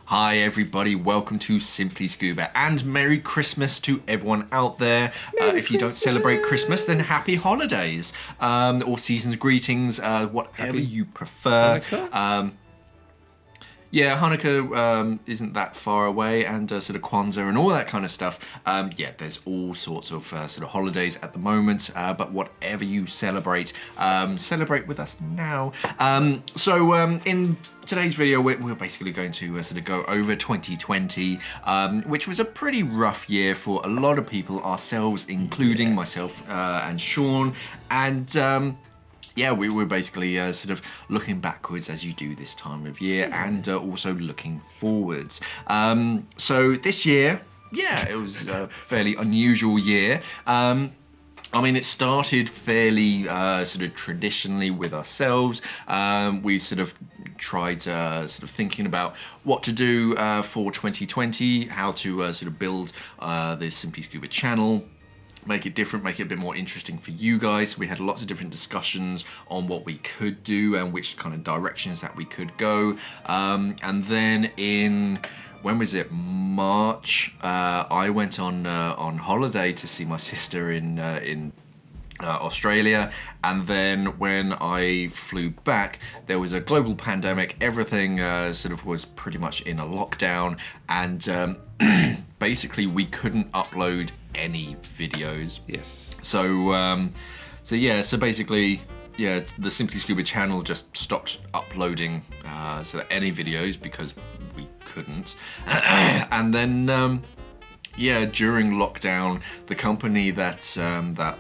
Hi everybody, welcome to Simply Scuba and Merry Christmas to everyone out there. If you don't celebrate Christmas, then happy holidays or season's greetings, whatever you prefer. Hanukkah? Yeah, Hanukkah isn't that far away, and sort of Kwanzaa and all that kind of stuff. Yeah, there's all sorts of sort of holidays at the moment, but whatever you celebrate, celebrate with us now. In today's video, we're basically going to sort of go over 2020, which was a pretty rough year for a lot of people, ourselves including myself and Shaun, and yeah, we were basically sort of looking backwards as you do this time of year, and also looking forwards. So this year, yeah, it was a fairly unusual year. I mean, it started fairly sort of traditionally with ourselves. We sort of tried sort of thinking about what to do for 2020, how to sort of build the Simply Scuba channel, make it different, make it a bit more interesting for you guys. We had lots of different discussions on what we could do and which kind of directions that we could go. And then in, when was it? March, I went on holiday to see my sister in Australia, and then when I flew back, there was a global pandemic. Everything sort of was pretty much in a lockdown, and basically we couldn't upload any videos. Yes. So basically, yeah, the Simply Scuba channel just stopped uploading sort of any videos because we couldn't. And then yeah, during lockdown, the company that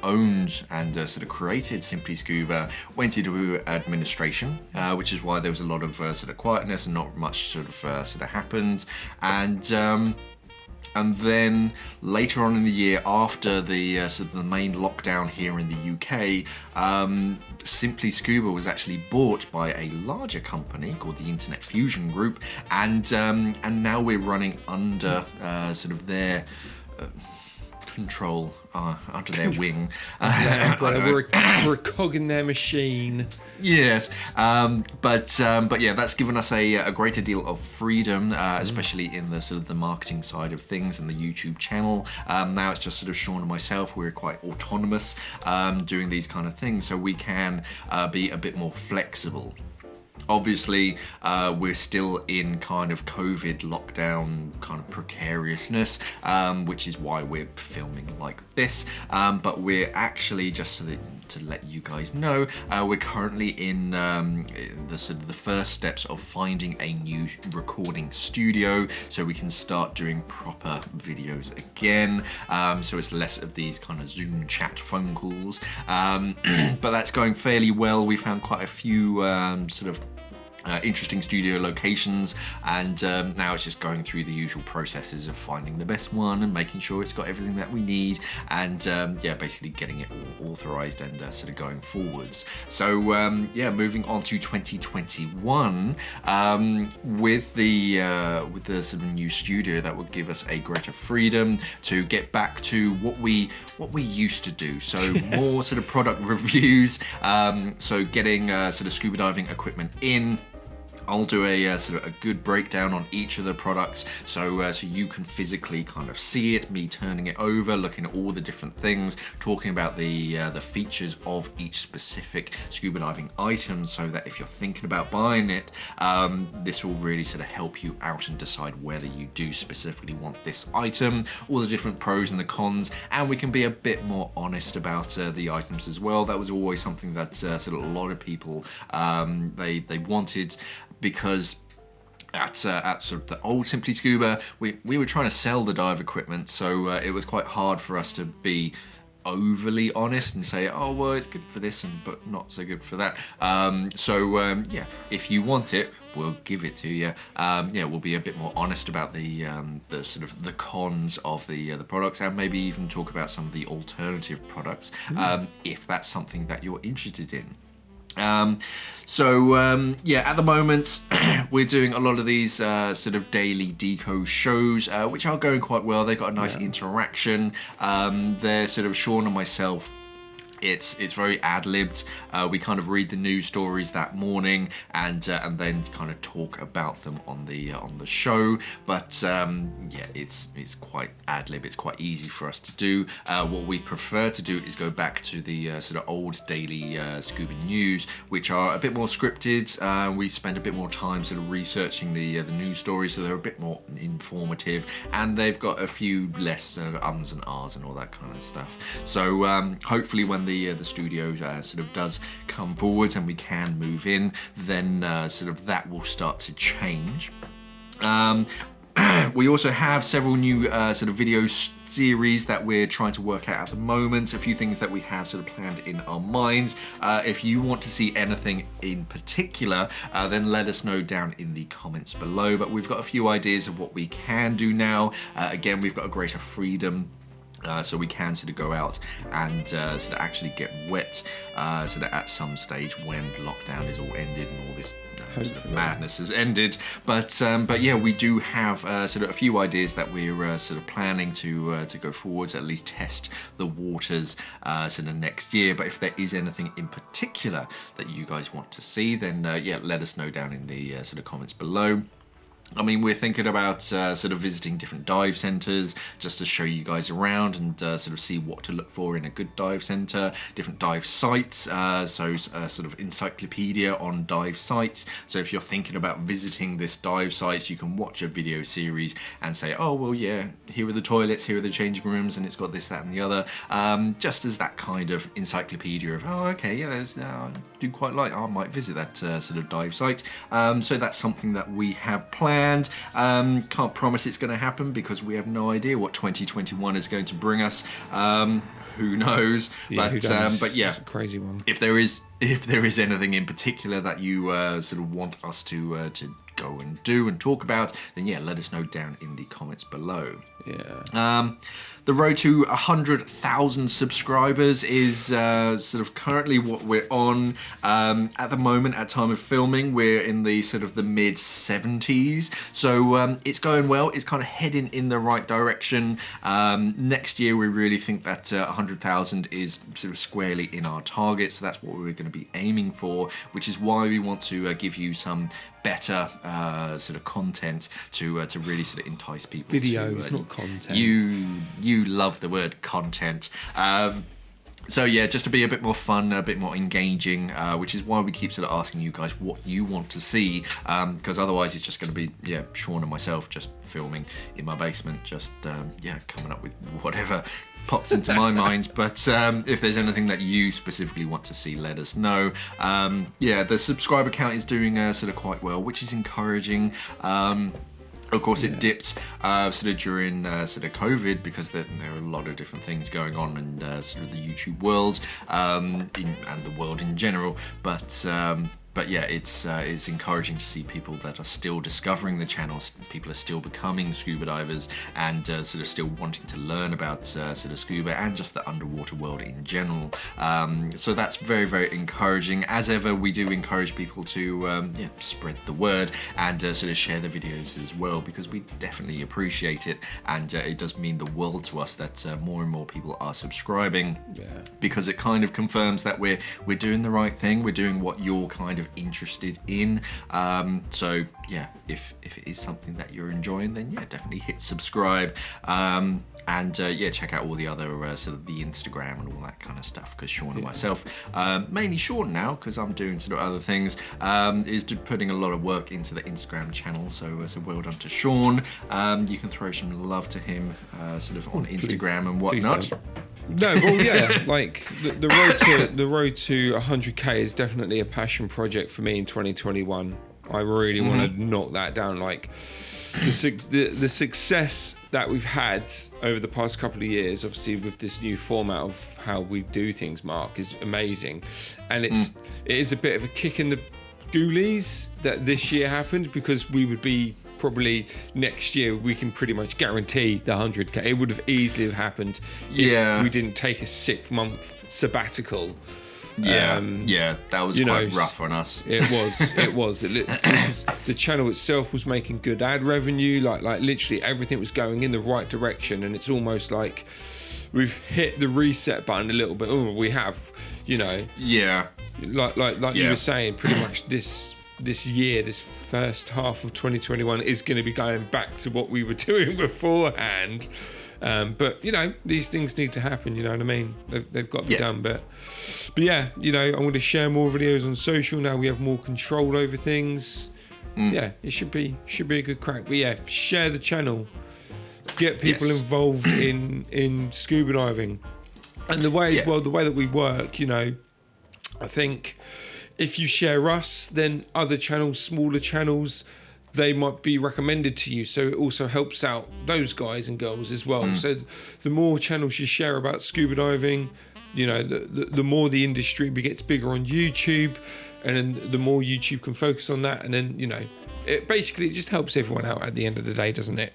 owned and sort of created Simply Scuba went into administration, which is why there was a lot of sort of quietness and not much sort of happened. And then later on in the year, after the sort of the main lockdown here in the UK, Simply Scuba was actually bought by a larger company called the Internet Fusion Group, and now we're running under sort of their control, under their wing. We're a cog in their machine. Yes, but yeah, that's given us a greater deal of freedom, especially in the sort of the marketing side of things and the YouTube channel. Now it's just sort of Shaun and myself. We're quite autonomous doing these kind of things, so we can be a bit more flexible. Obviously, we're still in kind of COVID lockdown kind of precariousness, which is why we're filming like this. But we're actually, just to let you guys know, we're currently in the sort of the first steps of finding a new recording studio, so we can start doing proper videos again. So it's less of these kind of Zoom chat phone calls. But that's going fairly well. We found quite a few sort of interesting studio locations, and now it's just going through the usual processes of finding the best one and making sure it's got everything that we need, and yeah, basically getting it all authorized and sort of going forwards. So yeah, moving on to 2021 with the sort of new studio that will give us a greater freedom to get back to what we used to do. So more sort of product reviews, so getting sort of scuba diving equipment in. I'll do a sort of a good breakdown on each of the products, so you can physically kind of see it, me turning it over, looking at all the different things, talking about the features of each specific scuba diving item, so that if you're thinking about buying it, this will really sort of help you out and decide whether you do specifically want this item, all the different pros and the cons, and we can be a bit more honest about the items as well. That was always something that sort of a lot of people they wanted, because at sort of the old Simply Scuba, we were trying to sell the dive equipment, so it was quite hard for us to be overly honest and say, oh well, it's good for this but not so good for that. Yeah, if you want it, we'll give it to you. Yeah, we'll be a bit more honest about the sort of the cons of the products, and maybe even talk about some of the alternative products, if that's something that you're interested in. Yeah, at the moment we're doing a lot of these sort of daily Deco shows, which are going quite well. They've got a nice interaction. They're sort of Shaun and myself It's very ad-libbed. We kind of read the news stories that morning and then kind of talk about them on the show. But yeah, it's quite ad-lib. It's quite easy for us to do. What we prefer to do is go back to the sort of old daily scuba news, which are a bit more scripted. We spend a bit more time sort of researching the news stories, so they're a bit more informative, and they've got a few less ums and ahs and all that kind of stuff. So hopefully when the studio sort of does come forwards and we can move in, then sort of that will start to change. We also have several new sort of video series that we're trying to work out at the moment, a few things that we have sort of planned in our minds. If you want to see anything in particular, then let us know down in the comments below. But we've got a few ideas of what we can do now. Again, we've got a greater freedom. So we can sort of go out and sort of actually get wet so that at some stage when lockdown is all ended and all this sort of madness has ended. But yeah, we do have sort of a few ideas that we're sort of planning to go forwards, at least test the waters sort of next year. But if there is anything in particular that you guys want to see, then yeah, let us know down in the sort of comments below. I mean, we're thinking about sort of visiting different dive centres just to show you guys around and sort of see what to look for in a good dive centre, different dive sites, so sort of encyclopedia on dive sites. So if you're thinking about visiting this dive site, you can watch a video series and say, oh, well, yeah, here are the toilets, here are the changing rooms, and it's got this, that, and the other. Just as that kind of encyclopedia of, oh, okay, yeah, there's, I do quite like, I might visit that sort of dive site. So that's something that we have planned. Can't promise it's going to happen because we have no idea what 2021 is going to bring us. Who knows? Yeah, but yeah, it's a crazy one. If there is anything in particular that you sort of want us to go and do and talk about, then yeah, let us know down in the comments below. Yeah. The road to 100,000 subscribers is sort of currently what we're on. At the moment, at time of filming, we're in the sort of the mid 70s. So it's going well. It's kind of heading in the right direction. Next year, we really think that 100,000 is sort of squarely in our target. So that's what we're going to be aiming for, which is why we want to give you some better sort of content to really sort of entice people. Videos, not content. You love the word content. So yeah, just to be a bit more fun, a bit more engaging, which is why we keep sort of asking you guys what you want to see, because otherwise it's just going to be, yeah, Shaun and myself just filming in my basement, just yeah, coming up with whatever pops into my mind. But if there's anything that you specifically want to see, let us know. Yeah, the subscriber count is doing sort of quite well, which is encouraging. Of course, it dipped sort of during sort of COVID because there are a lot of different things going on in sort of the YouTube world and the world in general. But yeah, it's encouraging to see people that are still discovering the channel. People are still becoming scuba divers and sort of still wanting to learn about sort of scuba and just the underwater world in general. So that's very, very encouraging. As ever, we do encourage people to yeah, spread the word and sort of share the videos as well, because we definitely appreciate it, and it does mean the world to us that more and more people are subscribing. Yeah. Because it kind of confirms that we're doing the right thing. We're doing what you're kind of interested in. So yeah, if it is something that you're enjoying, then yeah, definitely hit subscribe. And yeah, check out all the other sort of the Instagram and all that kind of stuff, because Shaun and myself, mainly Shaun now, because I'm doing sort of other things, is putting a lot of work into the Instagram channel. So well done to Shaun. You can throw some love to him sort of on Instagram and whatnot. No, well, yeah, like the road to 100k is definitely a passion project for me in 2021. I really want to knock that down. Like the success that we've had over the past couple of years, obviously with this new format of how we do things, Mark, is amazing, and it is a bit of a kick in the goalies that this year happened, because we would be probably next year, we can pretty much guarantee the 100k. It would have easily happened if we didn't take a 6-month sabbatical. Yeah, that was quite rough on us. It was. The channel itself was making good ad revenue. Like literally everything was going in the right direction, and it's almost like we've hit the reset button a little bit. Oh, we have, you know. Yeah. Like you were saying, pretty much this year, this first half of 2021 is going to be going back to what we were doing beforehand. But you know, these things need to happen. You know what I mean? They've got to be done. But yeah, you know, I'm going to share more videos on social now. We have more control over things. Yeah, it should be a good crack. But yeah, share the channel, get people involved in scuba diving, and the way the way that we work. You know, I think if you share us, then other channels, smaller channels, they might be recommended to you. So it also helps out those guys and girls as well. So the more channels you share about scuba diving, you know, the more the industry gets bigger on YouTube, and then the more YouTube can focus on that. And then, you know, it just helps everyone out at the end of the day, doesn't it?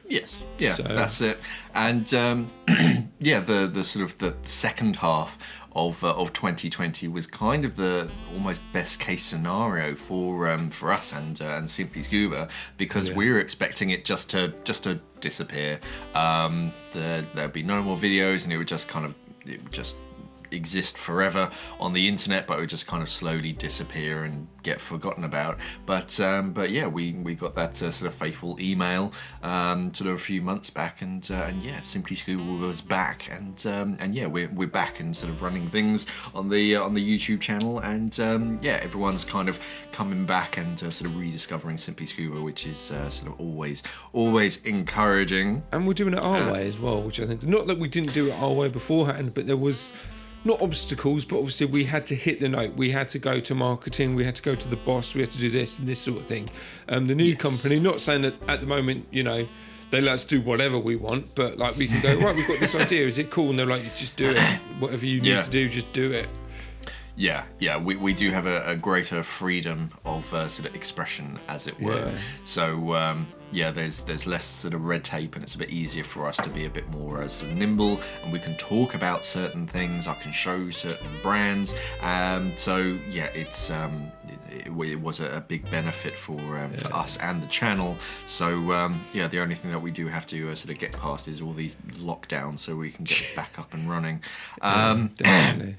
Yes, yeah, so that's it. And yeah, the sort of the second half of 2020 was kind of the almost best case scenario for us and Simply Scuba, because we were expecting it just to disappear. There'd be no more videos, and it would just exist forever on the internet, but it would just kind of slowly disappear and get forgotten about. But yeah, we got that sort of faithful email sort of a few months back, and yeah, Simply Scuba was back, and yeah, we're back and sort of running things on the YouTube channel, and yeah, everyone's kind of coming back and sort of rediscovering Simply Scuba, which is sort of always encouraging. And we're doing it our way as well, which I think, not that we didn't do it our way beforehand, but there was not obstacles, but obviously we had to hit the note. We had to go to marketing, we had to go to the boss, we had to do this and this sort of thing. The new company, not saying that at the moment, you know, they let us do whatever we want, but like we can go, right, we've got this idea, is it cool? And they're like, just do it. Whatever you need to do, just do it. Yeah, we do have a greater freedom of sort of expression, as it were. Yeah. So yeah, there's less sort of red tape, and it's a bit easier for us to be a bit more sort of nimble, and we can talk about certain things. I can show certain brands. So yeah, it was a big benefit for us and the channel. So yeah, the only thing that we do have to sort of get past is all these lockdowns, so we can get back up and running. Definitely.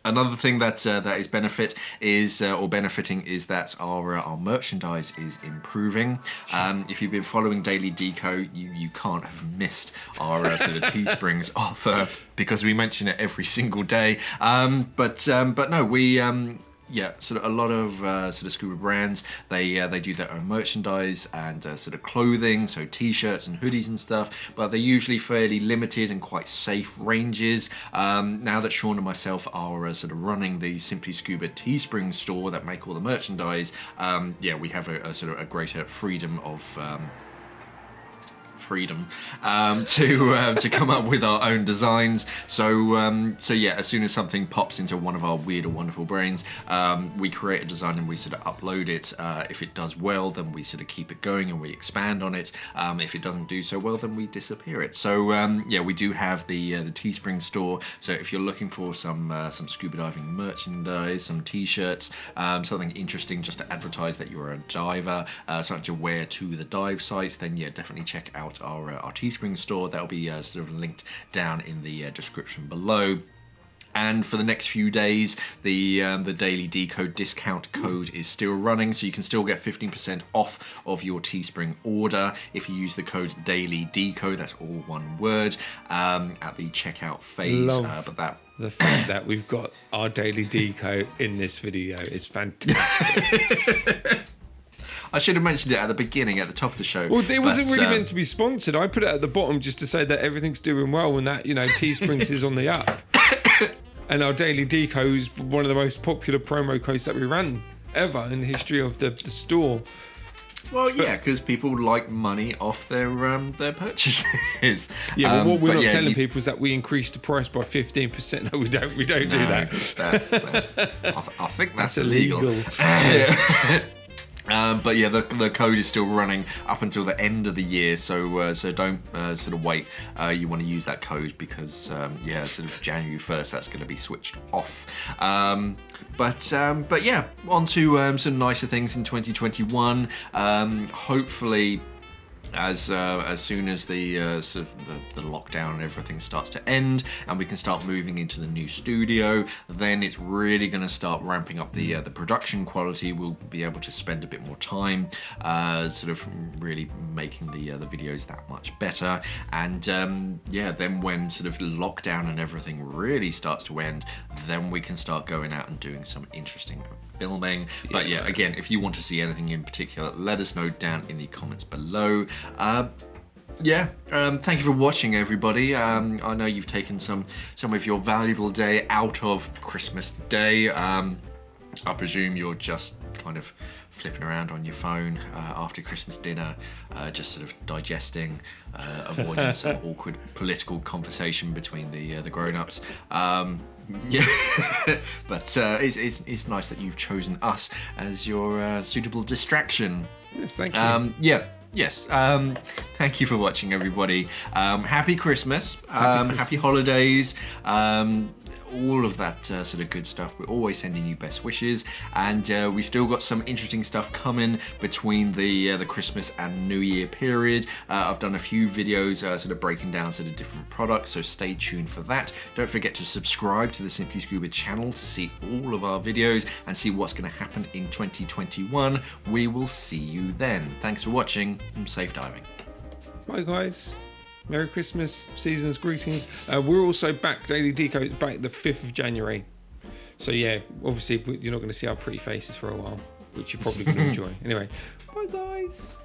Another thing that is benefiting is that our merchandise is improving. If you've been following Daily Deco, you can't have missed our sort of Teesprings offer, because we mention it every single day. But no, we. Yeah, sort of a lot of sort of scuba brands, they do their own merchandise and sort of clothing, so t-shirts and hoodies and stuff, but they're usually fairly limited and quite safe ranges. Now that Shaun and myself are sort of running the Simply Scuba Teespring store that make all the merchandise, yeah, we have a sort of a greater freedom of to come up with our own designs. So yeah, as soon as something pops into one of our weird or wonderful brains, we create a design and we sort of upload it. If it does well, then we sort of keep it going and we expand on it. If it doesn't do so well, then we disappear it. So yeah, we do have the Teespring store. So if you're looking for some scuba diving merchandise, some t-shirts, something interesting just to advertise that you're a diver, something to wear to the dive sites, then yeah, definitely check out our Teespring store. That'll be sort of linked down in the description below. And for the next few days, the Daily Deco discount code is still running, so you can still get 15% off of your Teespring order if you use the code Daily Deco. That's all one word at the checkout phase. The fact that we've got our Daily Deco in this video is fantastic. I should have mentioned it at the beginning, at the top of the show. Well, it wasn't really meant to be sponsored. I put it at the bottom just to say that everything's doing well and that, you know, Teesprings is on the up. And our Daily Deco is one of the most popular promo codes that we ran ever in the history of the store. Well, yeah, because people like money off their purchases. Yeah, but what we're not telling people is that we increased the price by 15%. No, we don't. We don't do that. I think that's illegal. But yeah, the code is still running up until the end of the year, so don't sort of wait. You want to use that code because yeah, sort of January 1st, that's going to be switched off. But yeah, on to some nicer things in 2021. Hopefully as soon as the sort of the lockdown and everything starts to end, and we can start moving into the new studio, then it's really going to start ramping up the production quality. We'll be able to spend a bit more time sort of really making the videos that much better. And then when sort of lockdown and everything really starts to end, then we can start going out and doing some interesting filming. But yeah, again, if you want to see anything in particular, let us know down in the comments below. Thank you for watching, everybody. I know you've taken some of your valuable day out of Christmas Day. I presume you're just kind of flipping around on your phone after Christmas dinner, just sort of digesting, avoiding some awkward political conversation between the grown-ups. But it's nice that you've chosen us as your suitable distraction. Yes, thank you. Yes. Thank you for watching, everybody. Happy Christmas. Happy holidays. All of that sort of good stuff. We're always sending you best wishes, and we still got some interesting stuff coming between the Christmas and New Year period. I've done a few videos sort of breaking down sort of different products, so stay tuned for that. Don't forget to subscribe to the Simply Scuba channel to see all of our videos and see what's going to happen in 2021. We will see you then. Thanks for watching, and safe diving. Bye, guys. Merry Christmas, season's greetings. We're also back, Daily Deco is back the 5th of January. So yeah, obviously you're not going to see our pretty faces for a while, which you're probably going to enjoy. Anyway, bye guys.